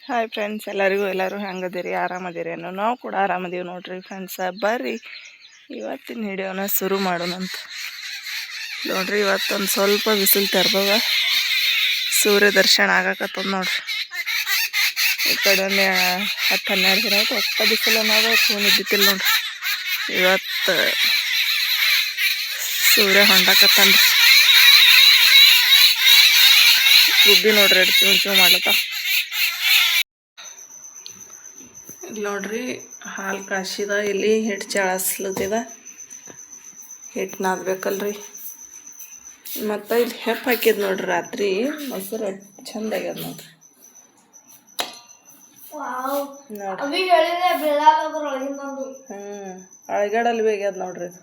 Hi friends, ಎಲ್ಲರೂ ಹೆಂಗದಿರಿ? ಆರಾಮದಿರೇನು? ನಾವು ಕೂಡ ಆರಾಮದೀವಿ ನೋಡ್ರಿ ಫ್ರೆಂಡ್ಸ. ಬರ್ರಿ ಇವತ್ತಿನ ವಿಡಿಯೋನ ಶುರು ಮಾಡೋಣಂತ. ನೋಡ್ರಿ, ಇವತ್ತೊಂದು ಸ್ವಲ್ಪ ಬಿಸಿಲು ತೆರೆದವ, ಸೂರ್ಯ ದರ್ಶನ ಆಗಕತ್ತದ ನೋಡ್ರಿ. ಈ ಕಡೆ 10-12 ದಿನ ಆಯ್ತು ಒಟ್ಟ ಬಿಸಿಲು ಅನ್ನೋದು ಫೋನ್ ಇದ್ದಿತ್ತಿಲ್ಲ ನೋಡ್ರಿ. ಇವತ್ತು ಸೂರ್ಯ ಹೊಂಡಕತ್ತನ್ರಿ. ಗುಬ್ಬಿ ನೋಡ್ರಿ ಎಡ್ ಚೂ ಮಾಡ್ಲತ್ತ. ಇಲ್ಲಿ ನೋಡ್ರಿ ಹಾಲು ಕಾಸಿದ, ಇಲ್ಲಿ ಹಿಟ್ಟು ಚಾಳಸ್ಲತ್ತಿದ. ಹಿಟ್ಟು ನಾದ್ಬೇಕಲ್ರಿ. ಮತ್ತು ಇಲ್ಲಿ ಹೆಪ್ಪು ಹಾಕಿದ್ ನೋಡ್ರಿ ರಾತ್ರಿ ಮೊಸರು ಚಂದ ಆಗ್ಯದ ನೋಡ್ರಿ. ಅಳಗಡಲ್ಲಿ ಬೇಗ್ಯದ ನೋಡ್ರಿ. ಇದು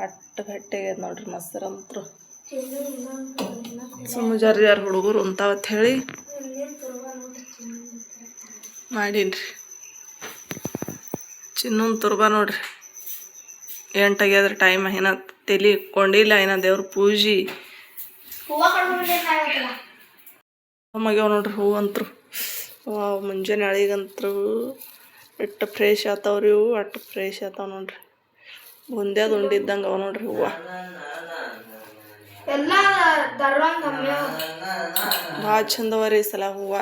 ಅಟ್ಟು ಗಟ್ಟಿಗ್ಯದ ನೋಡ್ರಿ ಮೊಸರಂತ್ರು. ಸುಮ್ಮ ಜರ್ ಹುಡುಗರು ಉಂತಾವತ್ ಹೇಳಿ ಮಾಡೀನ್ರಿ. ಚಿನ್ನೊಂದು ತುರ್ಬ ನೋಡ್ರಿ. 8 ಆಗ್ಯದ್ರಿ ಟೈಮ್. ಏನ ತಲೆ ಇಕ್ಕೊಂಡಿಲ್ಲ, ಏನ ದೇವ್ರ ಪೂಜೆ ಮಗ್ಯಾವ ನೋಡ್ರಿ. ಹೂವಂತ್ರು ಮುಂಜಾನೆ ಅಳಿಗಂತ್ರು ಎಷ್ಟು ಫ್ರೆಶ್ ಆತಾವ್ರಿ. ಇವು ಅಷ್ಟು ಫ್ರೆಶ್ ಆತಾವ ನೋಡ್ರಿ. ಬುಂದ್ಯಾದ ಉಂಡಿದ್ದಂಗೆ ಅವ ನೋಡ್ರಿ ಹೂವು. ಭಾಳ ಚಂದವರಿ ಈ ಸಲ ಹೂವು.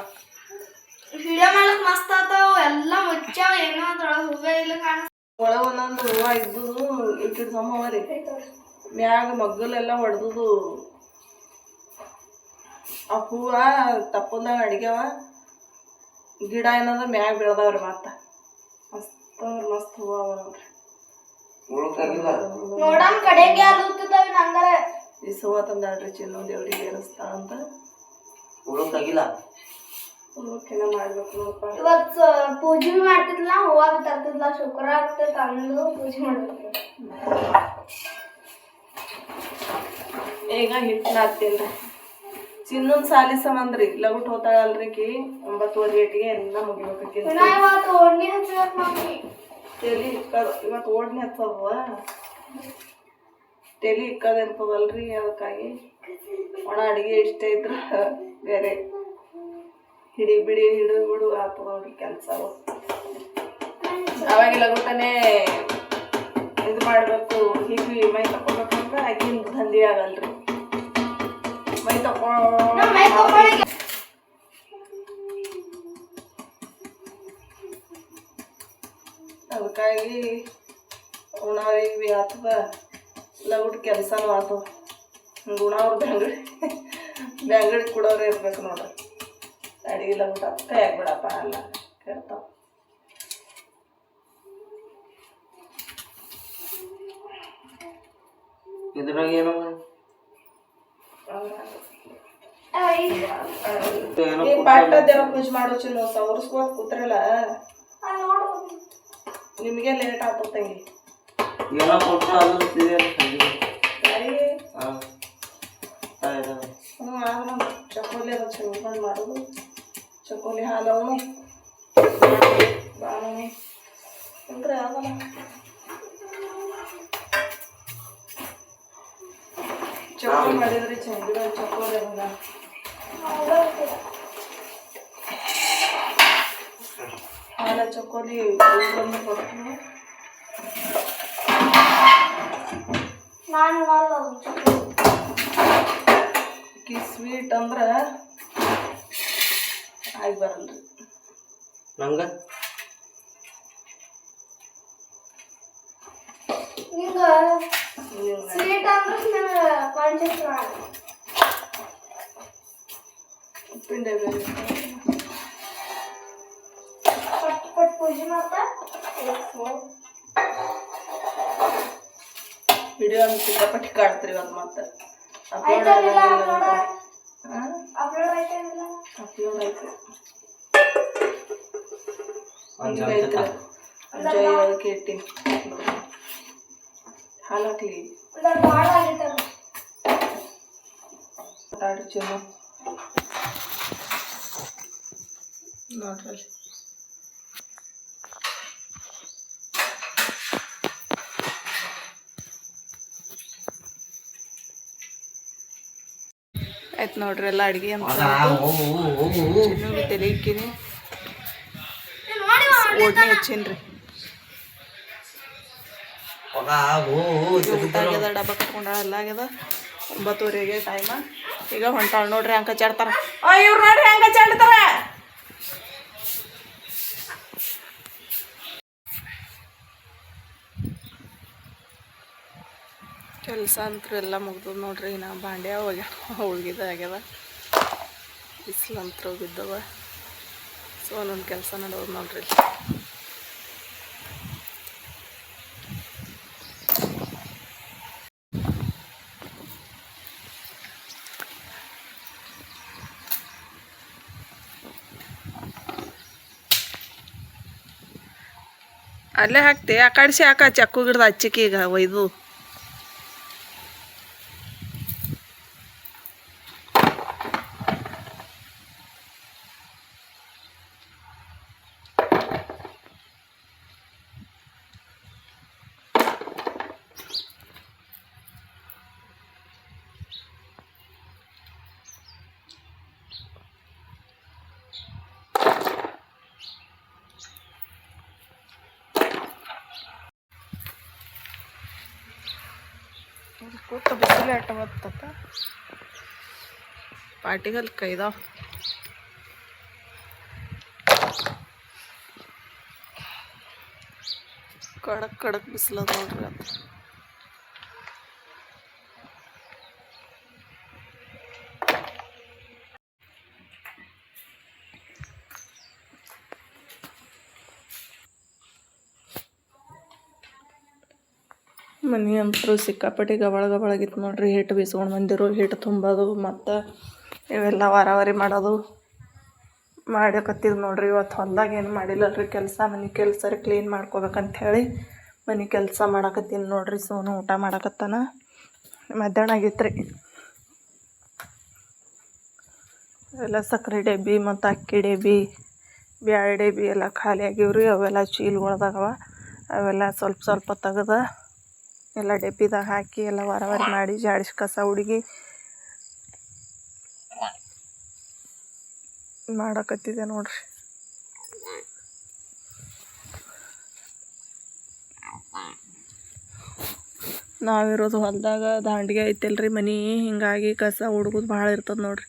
ಒಳಗೆ ಒಂದೊಂದು ಹೂವು ಇದ್ದುದು ಇಟ್ಟಿಟ್ಟು ಸಮ್ಮವರಿ. ಮ್ಯಾಗ ಮಗ್ಗಲೆಲ್ಲ ಹೊಡೆದುದು. ಆ ಹೂವು ತಪ್ಪಲ್ದಾಗ ಅಡಿಗ್ಯಾವ. ಗಿಡ ಏನದ ಮ್ಯಾಗ ಬೆಳ್ದಾವ್ರಿ. ಮತ್ತ ಮಸ್ತ್ ಮಸ್ತ್ ಹೂವು ಅವ ನೋಡ್ರಿ. ಈ ಹೂವು ತಂದಾಡ್ರಿ ಚಿನ್ನು ದೇವ್ರಿಗೆ ಏರಿಸ್ತಾ ಅಂತ. ಉಳುಕೆನ ಮಾಡ್ಬೇಕು ನೋಡಪ್ಪ. ಇವತ್ತು ಪೂಜೆ ಮಾಡ್ತಿದ್ಲ, ಹೂವಾಗ ತರ್ತಿದ್ಲ. ಶುಕ್ರವಾರ ತಂದು ಪೂಜೆ ಮಾಡ್ಬೇಕು. ಈಗ ಹಿಟ್ಟು ನಾದ್ತೀನಿ. ಚಿನ್ನೊಂದು ಸಾಲಿ ಸಮಂದ್ರಿ ಲಗುಟ್ ಹೋತಾಳಲ್ರಿ ಕಿ. 9:30 ಎಲ್ಲ ಮುಗಿಬೇಕಿ. ತಲಿ ಇಕ್ಕದ ಇವತ್ತು ಓಡ್ನಿ ಹತ್ತದವ. ತಲಿ ಇಕ್ಕದ ಇರ್ತದಲ್ರಿ, ಅದಕ್ಕಾಗಿ ಒಣ ಅಡಿಗೆ ಇಷ್ಟ ಇದ್ರ ಬೇರೆ ಹಿಡಿ ಬಿಡು ಆಗ್ತದ ನೋಡ್ರಿ ಕೆಲಸ. ಅವಾಗೆಲ್ಲ ಗೊತ್ತಾನೆ ಇದು ಮಾಡಬೇಕು. ಹೀಗೆ ಮೈ ತಕೊಬೇಕಂದ್ರೆ ಆಗಿನ ದಂಧಿ ಆಗಲ್ರಿ. ಮೈ ತಕೊಂಡು ಅದಕ್ಕಾಗಿ ಉಣವ್ರಿಗೆ ಭೀ ಆಗ್ತದ, ಲಗುಟ್ ಕೆಲಸನೂ ಆಗ್ತದ. ಉಣವ್ರು ಬ್ಯಾಂಗಡಿ ಕೊಡೋರು ಇರ್ಬೇಕು ನೋಡ್ರಿ. ಅಡಿಗೆ ಲಗುಟ್ ಕೈ ಆಗ್ಬಿಡಪ್ಪ ಅಲ್ಲ ಕೇಳ್ತಾವ. ಇದ್ರಾಗ ಏನೋ ಪಾಠ ದೇವ್ರ ಪೂಜೆ ಮಾಡೋ ಚಿನ್ನು ಸವರ್ಸ್ಕೋತ ಕೂತ್ರಲ್ಲ, ನಿಮಗೆ ಲೇಟ್ ಆಗ್ತದ ತಂಗಿ. ಏನೋ ಕೊಟ್ಟು ಚಕೋಲಿ ಅದ ಚೆಲ್ಕೊಂಡು ಮಾಡೋದು. ಚಕೋಲಿ ಹಾಲವನು ಬಾಳವನು ಅಂದ್ರೆ ಆಗಲ್ಲ. ಚಕೋಲಿ ಮಾಡಿದ್ರಿ ಚಂದ ಚಕೋಲಿ ಅದ. ಹಾಲ ಚಕೋಲಿ ಕೊಡ್ತೀನಿ. ಸ್ವೀಟ್ ಅಂದ್ರೆ ಆಗಿ ಬರಲ್ರಿ ನಂಗೆ. ಉಪ್ಪಿನ ಡಬ್ಬಿ ಪೂಜೆ ಮಾಡ್ತಾ ವಿಡಿಯೋ ಸಿಕ್ಕಾಪಟ್ಟಿ ಕಾಡ್ತೀರಿ ಇವತ್ತು. ಮತ್ತೆ ಅಪ್ಲೋಡ್ ಆಯ್ತು. ಜೈ ಒಳಗೆ ಇಟ್ಟಿನಿ. ಹಾಲು ಹಾಕ್ಲಿ ಆಡ್ರಿ ಚಿನ್ನು ನೋಡ್ರಿ. ಆಯ್ತು ನೋಡ್ರಿ ಎಲ್ಲ ಅಡುಗೆ ಅಂತ ಚಿನ್ನು ತಲೆ ಇಕ್ಕಿನಿ ಓಡ್ನಿ ಹಚ್ಚೀನಿ ಊಟ ಆಗ್ಯದ ಡಬ್ಬ ಕಟ್ಕೊಂಡ ಎಲ್ಲ ಆಗ್ಯದ 9:30 ಟೈಮ ಈಗ ಹೊಂಟಾಳ ನೋಡ್ರಿ ಹಂಗೆ ಕಚ್ಚಾಡ್ತಾರ ಇವ್ರು ನೋಡ್ರಿ ಹಂಗೆ ಕಚ್ಚಾಡ್ತಾರ ಕೆಲಸ ಅಂತೂ ಎಲ್ಲ ಮುಗ್ದದ ನೋಡ್ರಿ ನಾ ಬಾಂಡೆ ಹೋಗಿದ ಆಗ್ಯದ ಬಿಸಿಲಂತೂ ಬಿದ್ದವ ಸೊ ಒಂದೊಂದು ಕೆಲಸ ನಡೆಯೋದು ನೋಡ್ರಿ ಅಲ್ಲೇ ಹಾಕ್ತೆ ಆ ಕಡಿಸಿ ಹಾಕ ಚಕ್ಕು ಗಿಡದ ಹಚ್ಚಿಕೆ ಈಗ ಒಯ್ದು ಕೂತ ಬಿಸಿಲು ಆಟ ಬರ್ತತ್ತ ಪಾಟಿಗಲ್ ಕೈದಾವ ಕಡಕ್ ಕಡಕ್ ಬಿಸಿಲದ ನೋಡ್ರಿ ಅದು ಮನೆ ಅಂತೂ ಸಿಕ್ಕಾಪಟ್ಟಿ ಗಬಳಗಿತ್ತು ನೋಡ್ರಿ ಹಿಟ್ಟು ಬೀಸ್ಕೊಂಡು ಬಂದಿರು ಹಿಟ್ಟು ತುಂಬೋದು ಮತ್ತು ಇವೆಲ್ಲ ವಾರಾವಾರಿ ಮಾಡೋದು ಮಾಡಕತ್ತಿದ್ ನೋಡ್ರಿ ಇವತ್ತು ಹೊಲ್ದಾಗ ಏನು ಮಾಡಿಲ್ಲಲ್ರಿ ಕೆಲಸ ಮನೆ ಕೆಲಸ ಕ್ಲೀನ್ ಮಾಡ್ಕೋಬೇಕಂಥೇಳಿ ಮನೆ ಕೆಲಸ ಮಾಡಕತ್ತೀನಿ ನೋಡ್ರಿ ಸೋನು ಊಟ ಮಾಡಕತ್ತಾನ ಮಧ್ಯಾಹ್ನ ಆಗಿತ್ತು ರೀ ಎಲ್ಲ ಸಕ್ಕರೆ ಡಬ್ಬಿ ಮತ್ತು ಅಕ್ಕಿ ಡಬ್ಬಿ ಬ್ಯಾಳೆ ಡಬ್ಬಿ ಎಲ್ಲ ಖಾಲಿ ಆಗಿವ್ರಿ ಅವೆಲ್ಲ ಚೀಲಗಳ್ದಾಗವ ಅವೆಲ್ಲ ಸ್ವಲ್ಪ ಸ್ವಲ್ಪ ತೆಗೆದ ಎಲ್ಲ ಡಬ್ಬಿದಾಗ ಹಾಕಿ ಎಲ್ಲ ವಾರವಾರಿ ಮಾಡಿ ಜಾಡಿಸಿ ಕಸ ಹುಡುಗಿ ಮಾಡಕತ್ತಿದೆ ನೋಡ್ರಿ ನಾವಿರೋದು ಹೊಲದಾಗ ದಾಂಡಿಗೆ ಐತಲ್ರಿ ಮನೆ ಹಿಂಗಾಗಿ ಕಸ ಹುಡುಗೋದು ಭಾಳ ಇರ್ತದೆ ನೋಡ್ರಿ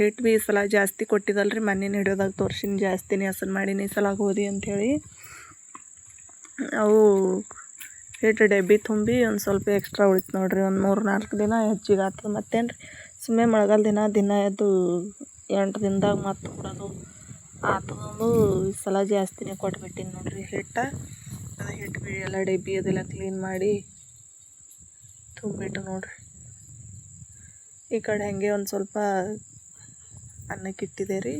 ಹಿಟ್ಟು ಭೀ ಈ ಸಲ ಜಾಸ್ತಿ ಕೊಟ್ಟಿದ್ದಲ್ರಿ ಮಣ್ಣಿನ ಹಿಡಿಯೋದಾಗ ತೋರ್ಸಿನಿ ಜಾಸ್ತಿನೇ ಹಸನ್ ಮಾಡೀನಿ ಈ ಸಲ ಗೋಧಿ ಅಂಥೇಳಿ ಅವು ಹಿಟ್ಟು ಡಬ್ಬಿ ತುಂಬಿ ಒಂದು ಸ್ವಲ್ಪ ಎಕ್ಸ್ಟ್ರಾ ಉಳಿತು ನೋಡ್ರಿ ಒಂದು 3-4 ದಿನ ಹೆಚ್ಚಿಗೆ ಆಗ್ತದೆ ಮತ್ತೇನು ರೀ ಸುಮ್ಮನೆ ಮಳೆಗಾಲ ದಿನ ಎದ್ದು 8 ದಿನದಾಗ ಮತ್ತೆ ಕೊಡೋದು ಆತದೊಂದು ಈ ಸಲ ಜಾಸ್ತಿನೇ ಕೊಟ್ಬಿಟ್ಟಿನಿ ನೋಡ್ರಿ ಹಿಟ್ಟು ಅದು ಹಿಟ್ಟು ಬಿ ಎಲ್ಲ ಡಬ್ಬಿ ಅದೆಲ್ಲ ಕ್ಲೀನ್ ಮಾಡಿ ತುಂಬಿಟ್ಟು ನೋಡ್ರಿ ಈ ಕಡೆ ಹಾಗೆ ಒಂದು ಸ್ವಲ್ಪ ಅನ್ನಕ್ಕೆ ಇಟ್ಟಿದೆ ರೀ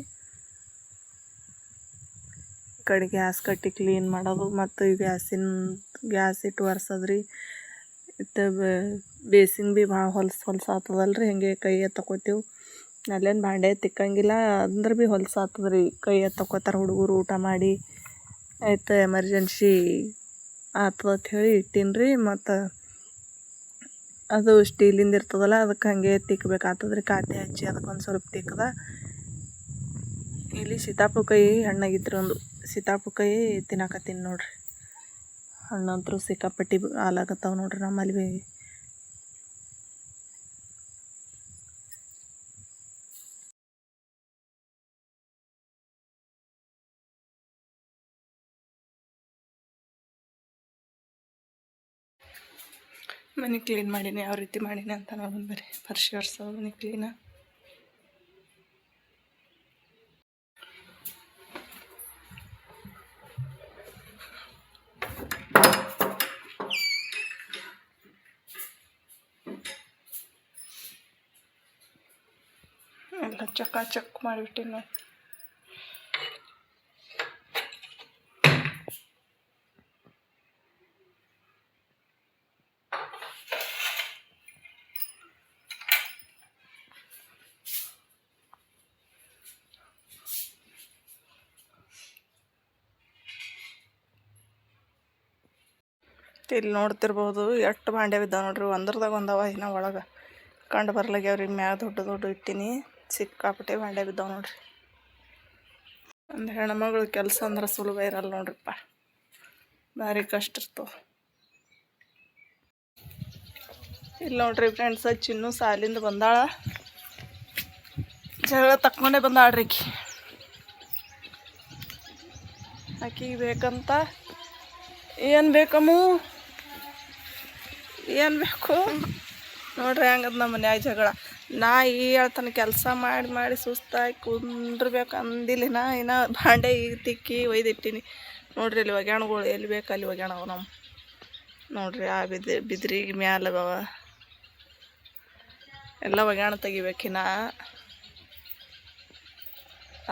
ಈ ಕಡೆ ಗ್ಯಾಸ್ ಕಟ್ಟಿ ಕ್ಲೀನ್ ಮಾಡೋದು ಮತ್ತು ಈ ಗ್ಯಾಸ್ ಇಟ್ಟು ಒರೆಸೋದ್ರಿ ಇತ್ತು ಬೇಸಿನ್ ಭೀ ಭಾಳ ಹೊಲ್ಸು ಆಗ್ತದಲ್ರಿ ಹಿಂಗೆ ಕೈ ತಗೋತೀವಿ ಅಲ್ಲೇನು ಭಾಂಡೆ ತಿಕ್ಕಂಗಿಲ್ಲ ಅಂದ್ರೆ ಭೀ ಹೊಲ್ಸು ಆಗ್ತದ್ರಿ ಕೈ ತಗೋತಾರೆ ಹುಡುಗರು ಊಟ ಮಾಡಿ ಆಯ್ತು ಎಮರ್ಜೆನ್ಸಿ ಆಗ್ತದ ಹೇಳಿ ಇಟ್ಟೀನಿ ರೀ ಮತ್ತು ಅದು ಸ್ಟೀಲಿಂದ ಇರ್ತದಲ್ಲ ಅದಕ್ಕೆ ಹಾಗೆ ತಿಕ್ಕಬೇಕಾಗ್ತದ್ರಿ ಕಾತೆ ಹಚ್ಚಿ ಅದಕ್ಕೊಂದು ಸ್ವಲ್ಪ ತಿಕ್ಕದ ಇಲ್ಲಿ ಸೀತಾಪುಕಾಯಿ ಹಣ್ಣಾಗಿತ್ತು ಒಂದು ಸೀತಾಪುಕಾಯಿ ತಿನ್ನಾಕತ್ತೀನಿ ನೋಡ್ರಿ ಹಣ್ಣಂತರೂ ಸಿಕ್ಕಾಪಟ್ಟಿ ಹಾಲಾಗತ್ತಾವ ನೋಡ್ರಿ ನಮ್ಮಲ್ಲಿ ಭೀ ಮನೆ ಕ್ಲೀನ್ ಮಾಡೀನಿ ಯಾವ ರೀತಿ ಮಾಡೀನಿ ಅಂತ ನೋಡೋಣ ಬರ್ರಿ ಫರ್ಶಿ ಒರ್ಸೋದು ಮನೆ ಕ್ಲೀನ ಎಲ್ಲ ಚಕ್ ಮಾಡಿಬಿಟ್ಟಿನಿ ನೋಡಿ ಇಲ್ಲಿ ನೋಡ್ತಿರ್ಬೋದು ಎಷ್ಟು ಭಾಂಡೆ ಬಿದ್ದಾವೆ ನೋಡ್ರಿ ಒಂದ್ರದಾಗ ಒಂದವ ಇನ್ನ ಒಳಗೆ ಕಂಡು ಬರ್ಲಾಗ್ಯಾವ್ರಿ. ಮ್ಯಾಗ ದೊಡ್ಡ ದೊಡ್ಡ ಇಟ್ಟೀನಿ, ಸಿಕ್ಕಾಪಟ್ಟೆ ಭಾಂಡೆ ಬಿದ್ದಾವೆ ನೋಡ್ರಿ. ಒಂದು ಹೆಣ್ಮಗಳು ಕೆಲಸ ಅಂದ್ರೆ ಸುಲಭ ಇರಲ್ಲ ನೋಡ್ರಿಪ್ಪ, ಭಾರಿ ಕಷ್ಟ ಇರ್ತವೆ. ಇಲ್ಲಿ ನೋಡ್ರಿ ಫ್ರೆಂಡ್ಸ್, ಚಿನ್ನು ಸಾಲಿಂದ ಬಂದಾಳ, ಜಗಳ ತಕ್ಕೊಂಡೇ ಬಂದಾಳ್ರಿ ಆಕಿಗೆ ಬೇಕಂತ. ಏನು ಬೇಕಮ್ಮ, ಏನು ಬೇಕು ನೋಡ್ರಿ ಹೆಂಗದ ನಮ್ಮ ಮನ್ಯಾಗ ಜಗಳ. ನಾ ಹೇಳ್ತಾನೆ ಕೆಲಸ ಮಾಡಿ ಮಾಡಿ ಸುಸ್ತಾಗಿ ಕುಂದ್ರಬೇಕು ಅಂದಿಲ್ಲಿನ, ಇನ್ನು ಭಾಂಡೆ ಈಗ ತಿಕ್ಕಿ ಒಯ್ದಿಟ್ಟಿನಿ ನೋಡ್ರಿ. ಇಲ್ಲಿ ಒಗ್ಯಾಣಗಳು ಎಲ್ಲಿ ಬೇಕು ಅಲ್ಲಿ ಒಗ್ಯಾಣವು ನಮ್ಮ ನೋಡ್ರಿ. ಆ ಬಿದ್ರಿಗೆ ಮ್ಯಾಲವ ಎಲ್ಲ ಒಗ್ಯಾಣ ತೆಗಿಬೇಕಿನ.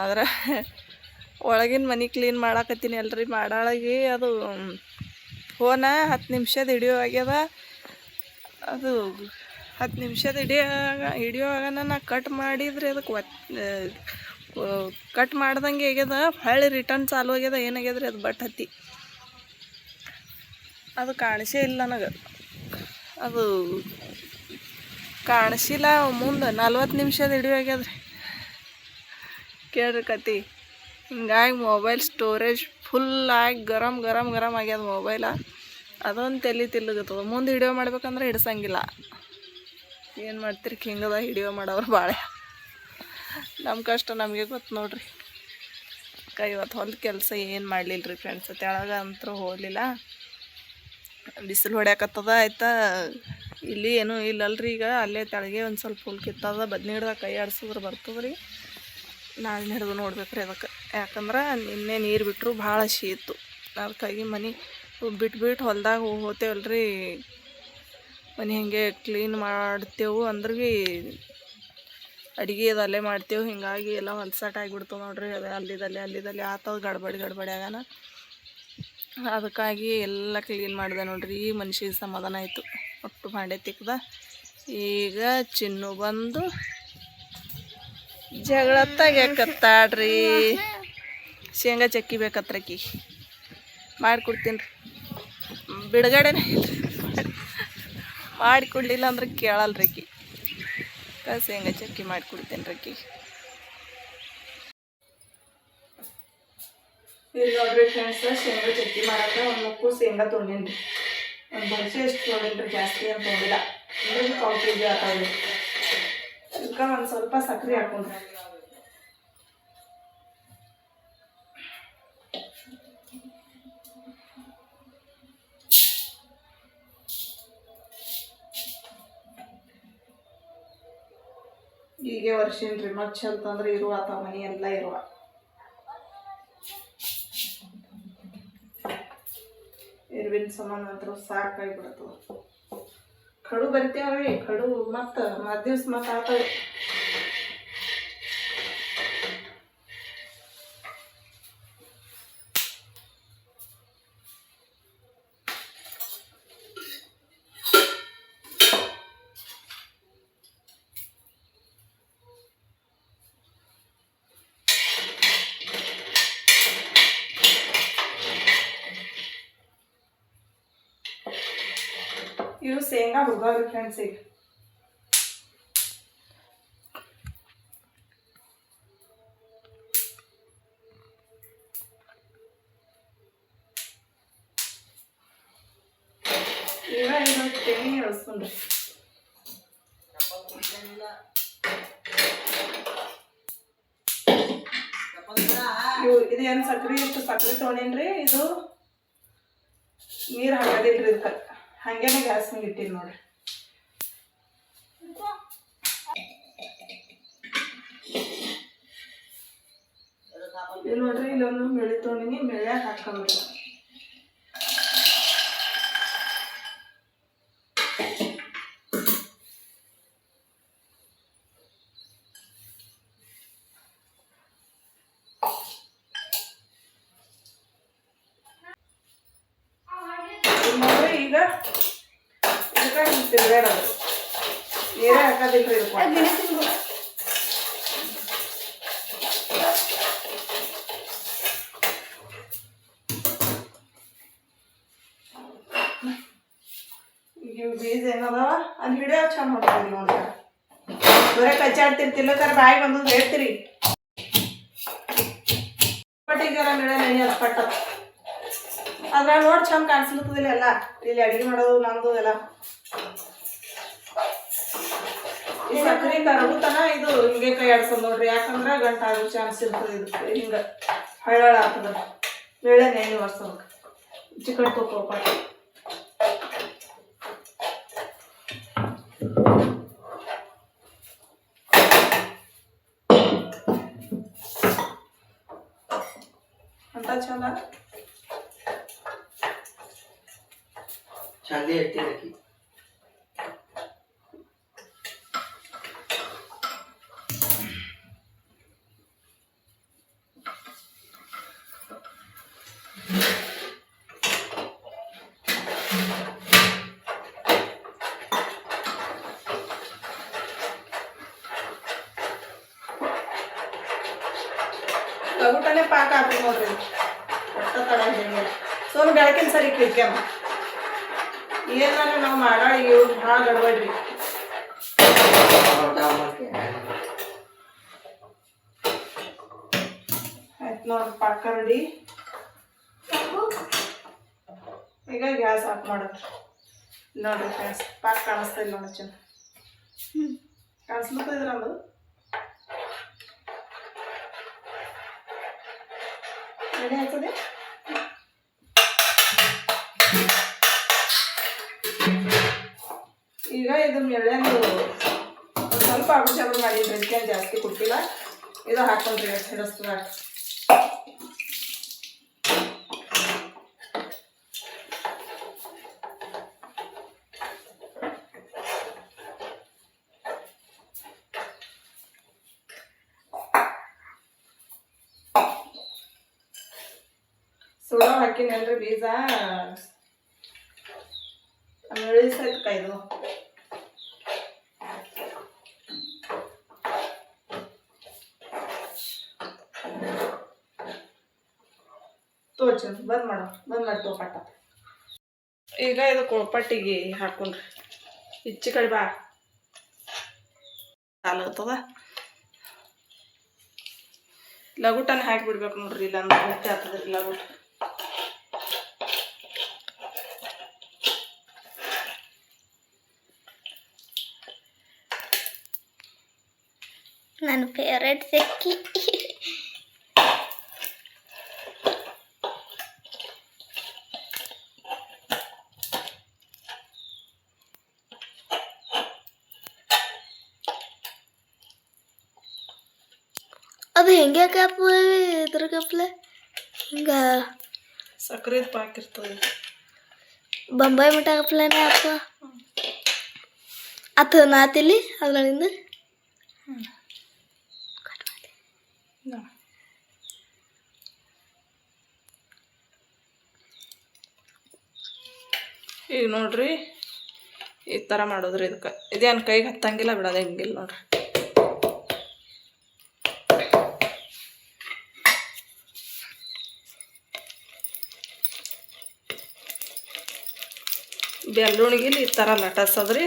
ಆದ್ರೆ ಒಳಗಿನ ಮನೆ ಕ್ಲೀನ್ ಮಾಡಾಕತ್ತೀನಿ ಅಲ್ರಿ, ಮಾಡಾಳಗಿ ಅದು ಫೋನ 10 ನಿಮಿಷದ ಹಿಡಿಯೋ ಆಗ್ಯದ. ಅದು 10 ನಿಮಿಷದ ಹಿಡಿಯೋ ಆಗನ ನಾ ಕಟ್ ಮಾಡಿದ್ರಿ, ಅದಕ್ಕೆ ಕಟ್ ಮಾಡ್ದಂಗೆ ಆಗ್ಯದ. ಹೊಳ್ಳಿ ರಿಟರ್ನ್ ಚಾಲು ಆಗ್ಯದ. ಏನಾಗ್ಯದ್ರಿ ಅದು ಬಟ್ ಹತ್ತಿ ಅದು ಕಾಣಿಸೇ ಇಲ್ಲ ನನಗೆ. ಅದು ಕಾಣಿಸಿಲ್ಲ. ಮುಂದೆ 40 ನಿಮಿಷದ ಹಿಡಿಯೋ ಆಗ್ಯದ್ರಿ. ಕೇಳ್ರಿ ಕತಿ. ಹಿಂಗಾಗಿ ಮೊಬೈಲ್ ಸ್ಟೋರೇಜ್ ಫುಲ್ಲಾಗಿ ಗರಮ್ ಗರಮ್ ಗರಮ್ ಆಗ್ಯದ ಮೊಬೈಲ. ಅದೊಂದು ತಲೆ ತಿಲ್ಲಗತ್ತದ. ಮುಂದೆ ಹಿಡಿಯೋ ಮಾಡ್ಬೇಕಂದ್ರೆ ಹಿಡ್ಸಂಗಿಲ್ಲ. ಏನು ಮಾಡ್ತೀರಿ, ಹಿಂಗದ ಹಿಡಿಯೋ ಮಾಡೋರು ಭಾಳ. ನಮ್ಮ ಕಷ್ಟ ನಮಗೆ ಗೊತ್ತು ನೋಡ್ರಿ. ಇವತ್ತು ಹೊಲ್ದ ಕೆಲಸ ಏನು ಮಾಡಲಿಲ್ಲ ರೀ ಫ್ರೆಂಡ್ಸ್. ತೆಳಗ ಅಂತೂ ಹೋಗಲಿಲ್ಲ, ಬಿಸಿಲು ಹೊಡ್ಯಾಕತ್ತದ. ಆಯ್ತಾ, ಇಲ್ಲಿ ಏನೂ ಇಲ್ಲಲ್ರಿ. ಈಗ ಅಲ್ಲೇ ತೆಳಗೆ ಒಂದು ಸ್ವಲ್ಪ ಹುಲ್ ಕಿತ್ತದ. ಬದ್ನಿ ಹಿಡ್ದಾಗ ಕೈ ಆಡಿಸಿದ್ರೆ ಬರ್ತದೆ ರೀ. ನಾಳೆ ಹಿಡಿದು ನೋಡ್ಬೇಕ್ರಿ ಅದಕ್ಕೆ. ಯಾಕಂದ್ರೆ ನಿನ್ನೆ ನೀರು ಬಿಟ್ಟರು ಭಾಳ ಶೀತು. ಅದಕ್ಕಾಗಿ ಮನೆ ಬಿಟ್ಬಿಟ್ಟು ಹೊಲ್ದಾಗ ಹೋಗ್ತೇವಲ್ರಿ, ಮನೆ ಹಿಂಗೆ ಕ್ಲೀನ್ ಮಾಡ್ತೇವೆ ಅಂದ್ರೆ ಭೀ ಅಡುಗೆ ಅದು ಅಲ್ಲೇ ಮಾಡ್ತೇವೆ. ಹಿಂಗಾಗಿ ಎಲ್ಲ ಹೊಲ್ಸಾಟ ಆಗಿಬಿಡ್ತವೆ ನೋಡ್ರಿ. ಅದು ಅಲ್ಲಿದಲ್ಲಿ ಆತವ ಗಡ್ಬಡಿ ಆಗಾನ. ಅದಕ್ಕಾಗಿ ಎಲ್ಲ ಕ್ಲೀನ್ ಮಾಡಿದೆ ನೋಡ್ರಿ. ಈ ಮನುಷ್ಯ ಸಮಾಧಾನ ಆಯಿತು. ಒಟ್ಟು ಭಾಂಡೆ ತಿಕ್ದ. ಈಗ ಚಿನ್ನು ಬಂದು ಜಗಳ ತೆಗ್ಯಾಕತ್ತಾಡ್ರಿ. ಶೇಂಗಾ ಚಕ್ಕಿ ಬೇಕತ್ರಕಿ ಮಾಡಿಕೊಡ್ತೀನಿ ರೀ. ಬಿಡುಗಡೆನೇ ಮಾಡಿಕೊಡ್ಲಿಲ್ಲ ಅಂದ್ರೆ ಕೇಳಲ್ರಿ ಆಕಿ. ಶೇಂಗಾ ಚಕ್ಕಿ ಮಾಡಿಕೊಡ್ತೀನಿ ರೀ ಆಕಿ. ಇಲ್ಲಿ ನೋಡ್ರಿ ಫ್ರೆಂಡ್ಸ್, ಶೇಂಗಾ ಚಕ್ಕಿ ಮಾಡೋಕೆ ಒಂದು ಮುಕ್ಕು ಶೇಂಗಾ ತೊಗೊಂಡಿನಿ ರೀ. ಒಂದು ಬಡ್ಸಿ ಎಷ್ಟು ತೊಗೊಂಡಿನಿ ರೀ, ಜಾಸ್ತಿ ಏನು ತೊಗೊಂಡಿಲ್ಲ. ಇನ್ನೊಂದು 1/4 kg ಆಗ್ತಾವೆ. ಅದಕ್ಕೆ ಒಂದು ಸ್ವಲ್ಪ ಸಕ್ಕರೆ ಹಾಕೊಂಡ್ರಿ. ಹೀಗೆ ವರ್ಷಿನ್ರಿ. ಮಚ್ಚ ಅಂತಂದ್ರೆ ಇರುವ ಆತ ಮನೆ ಎಲ್ಲ ಇರುವ. ಇರುವಿನ ಸಮಾನ ನಂತರ ಸಾಕಾಗಿಬಿಡ್ತದೆ. ಕಡು ಬರಿತೇವ್ರಿ. ಕಡು ಮತ್ತು ದಿವ್ಸ ಮತ್ತು ಆತವೆ. ಇವು ಶೇಂಗಾ ಹುರ್ಗಾವ್ರಿ ಫ್ರೆಂಡ್ಸ್. ಈಗ ತೆಂಗಿ ಇಳಿಸ್ಕೊಂಡ್ರಿ. ಇದೇನು ಸಕ್ರೆ, ಇಷ್ಟು ಸಕ್ರೆ ತೊಗೊಂಡೇನ್ರಿ. ಇದು ನೀರು ಹಾಕೋದಿಲ್ರಿ ಇದಕ್ಕೆ, ಹಂಗೇನೆ ಗ್ಯಾಸ್ ಮೇಲೆ ಇಟ್ಟಿನಿ ನೋಡ್ರಿ. ಇಲ್ಲಿ ನೋಡ್ರಿ, ಇಲ್ಲೊಂದು ಮೆಳಿ ತೊಗೊಂಡಿನಿ. ಮೆಳ್ಯಾಗ ಹಾಕೊಂಡ್ರಿ. ನೋಡ್ರಿ ಈಗ ಇದಕ್ಕೆ ಹಿಂಗೆ ತಿರ್ಗಾಡೋದು. ನೀರೇ ಹಾಕೋದಿಲ್ರಿ ಇದಕ್ಕೆ. ಈಗ ಬೀಜ ಏನದಾವ ಅಲ್ಲಿ ಹಿಡಿಯೋ ಚಂದ ಹೊಡ್ತೀವಿ ನೋಡ್ರಿ. ಬರೀ ಕಚ್ಚಾಡ್ತಿರ್ತಿಲ್ಲಕ್ಕಾರ ಬಾಯಿ ಬಂದು ಹೇಳ್ತೀರಿ ಪಟ್ಟಿಗೆಲ್ಲ ಮೇಳೆ ನೆನೆ ಅದು ಪಟ್ಟ ಅದ್ರಾಗ ನೋಡಿ ಚಂದ ಕಾಣಿಸ್ಲತ್ತದಿಲ್ಲ ಎಲ್ಲ ಇಲ್ಲಿ ಅಡುಗೆ ಮಾಡೋದು ನಮ್ದು ಎಲ್ಲ ಈ ಸಕ್ರೆ ಕರಗುತನ ಇದು ಹಿಂಗೆ ಕೈ ಆಡ್ಸೋದು ನೋಡ್ರಿ ಯಾಕಂದ್ರೆ ಗಂಟು ಆಗೋ ಚಾನ್ಸ್ ಇರ್ತದೆ ಇದು ಹಿಂಗೆ ಹಳ್ಳಾಳ ಆಗ್ತದೆ ಬೇಳೆ ನೆನೆ ಒರ್ಸೋಕೆ ಚಿಕನ್ ತೊಗೊಳ್ಪ ಅಂತ ಚಂದ ಚಂದ ಇಟ್ಟಿದ್ದಕ್ಕಿ ಲಗುಟನೆ ಪಾಕ ಹಾಕಿ ನೋಡ್ರಿ ಒಟ್ಟ ತಡ ಹಿಂಗೆ ಸೋನು ಬೆಳಕಿನ ಸರಿ ಕಿಡ್ಕ್ಯಾಮ ಏನಾರ ನಾವು ಮಾಡೋ ಇವ್ರು ಭಾಳ ಗಡ್ಬಡ್ರಿ ಆಯ್ತು ನೋಡ್ರಿ ಪಾಕ ರೆಡಿ ಈಗ ಗ್ಯಾಸ್ ಆಫ್ ಮಾಡೋದು ನೋಡ್ರಿ ಫ್ರೆಂಡ್ಸ್ ಪಾಕ ಕಾಣಿಸ್ತಾ ಇಲ್ಲ ನೋಡಿ ಚೆನ್ನ ಕಾಣಿಸ್ಲತ್ತೈದ್ರ ಅದು ಎಣ್ಣೆ ಹಾಕೋದೆ ಈಗ ಇದು ಎಳ್ಳೆಂದು ಸ್ವಲ್ಪ ಅಭಿಷೇಕ ಮಾಡಿದ್ರಿ ಅದಕ್ಕೆ ಜಾಸ್ತಿ ಕೊಟ್ಟಿಲ್ಲ ಇದು ಹಾಕೊಂಡ್ರಿ ಹಿಡಿಸ್ತದ ಸುಡೋ ಹಾಕಿನಲ್ರಿ ಬೀಜ ಇಳಿಸೈತಕ್ಕ ಇದು ತೋಚ ಬಂದ್ ಮಾಡಿ ತೋಪಟ್ಟ ಈಗ ಇದು ಕೊಳ್ಪಟ್ಟಿಗೆ ಹಾಕೊಂಡ್ರಿ ಇಚ್ಚಿ ಕಡೆ ಬಾ ಸಾಲಾಗ್ತದ ಲಗುಟನೆ ಹಾಕಿಬಿಡ್ಬೇಕು ನೋಡ್ರಿ ಇಲ್ಲ ಅಂದ್ರೆ ಗಟ್ಟಿ ಆಗ್ತದ್ರಿ ಲಗುಟ ನನ್ನ ಫೇವ್ರೇಟ್ ಚಕ್ಕಿ ಅದು ಹೆಂಗೆ ಕಪ್ಪ ಇದ್ರ ಕಪ್ಲೆ ಹಿಂಗ ಸಕ್ಕರೆ ಪಾಕ ಇರ್ತದೆ ಬೊಂಬಾಯಿ ಮಿಠಾ ಕಪ್ಲೆನೇ ಅಪ್ಪ ಅದು ನಾತಿಲಿ ಅದ್ರಲ್ಲಿಂದ ಈಗ ನೋಡ್ರಿ ಈ ಥರ ಮಾಡೋದ್ರಿ ಇದಕ್ಕೆ ಇದೇನು ಕೈಗೆ ಹತ್ತಂಗಿಲ್ಲ ಬಿಡೋದು ಹೆಂಗಿಲ್ಲ ನೋಡ್ರಿ ಬೆಳ್ಳುಣಿಗಿಲಿ ಈ ಥರ ಲಟಸದ್ರಿ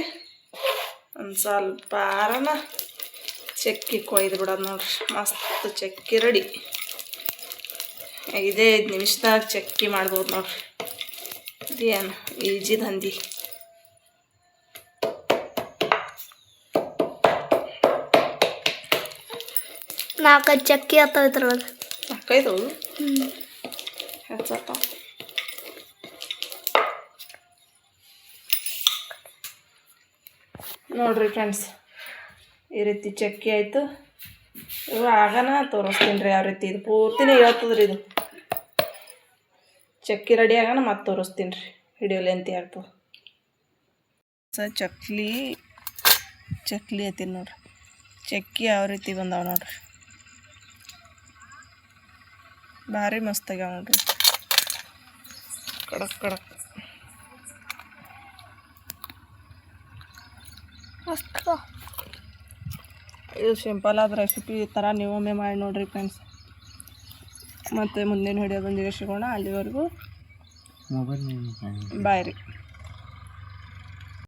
ಒಂದು ಸ್ವಲ್ಪ ಆರನ ಚಕ್ಕಿ ಕೊಯ್ದು ಬಿಡೋದು ನೋಡ್ರಿ ಮಸ್ತ್ ಚಕ್ಕಿ ರೆಡಿ 5 ನಿಮಿಷದಾಗ ಚಕ್ಕಿ ಮಾಡ್ಬೋದು ನೋಡ್ರಿ ಇದೇನು ಈಜಿ ದಂಧಿ ನಾಲ್ಕೈದು ಚಕ್ಕಿ ಆಗ್ತಾವ ಇದ್ರೊಳಗೆ 4-5 ಹೆಚ್ಚಾಗ್ತಾವ ನೋಡ್ರಿ ಫ್ರೆಂಡ್ಸ್ ಈ ರೀತಿ ಚಕ್ಕಿ ಆಯಿತು ಇವು ಆಗನ ತೋರಿಸ್ತೀನಿ ರೀ ಯಾವ ರೀತಿ ಇದು ಪೂರ್ತಿನೇ ಹೇಳ್ತದ್ರಿ ಇದು ಚಕ್ಕಿ ರೆಡಿ ಆಗೋಣ ಮತ್ತೆ ತೋರಿಸ್ತೀನಿ ರೀ ವಿಡಿಯೋ ಲೆಂತಿ ಆಗ್ತದೆ ಚಕ್ಲಿ ಐತಿ ನೋಡ್ರಿ ಚಕ್ಕಿ ಯಾವ ರೀತಿ ಬಂದಾವ ನೋಡ್ರಿ ಭಾರಿ ಮಸ್ತ್ ಆಗ್ಯಾವ ನೋಡ್ರಿ ಕಡಕ್ ಕಡಕ್ ಮಸ್ತ್ ಇದು ಸಿಂಪಲ್ ಆದ ರೆಸಿಪಿ ಈ ಥರ ನೀವೊಮ್ಮೆ ಮಾಡಿ ನೋಡ್ರಿ ಫ್ರೆಂಡ್ಸ್ ಮತ್ತು ಮುಂದಿನ ವಿಡಿಯೋದೊಂದಿಗೆ ಸಿಗೋಣ ಅಲ್ಲಿವರೆಗೂ ಮೊಬೈಲ್ ಬಾಯ್ ರೀ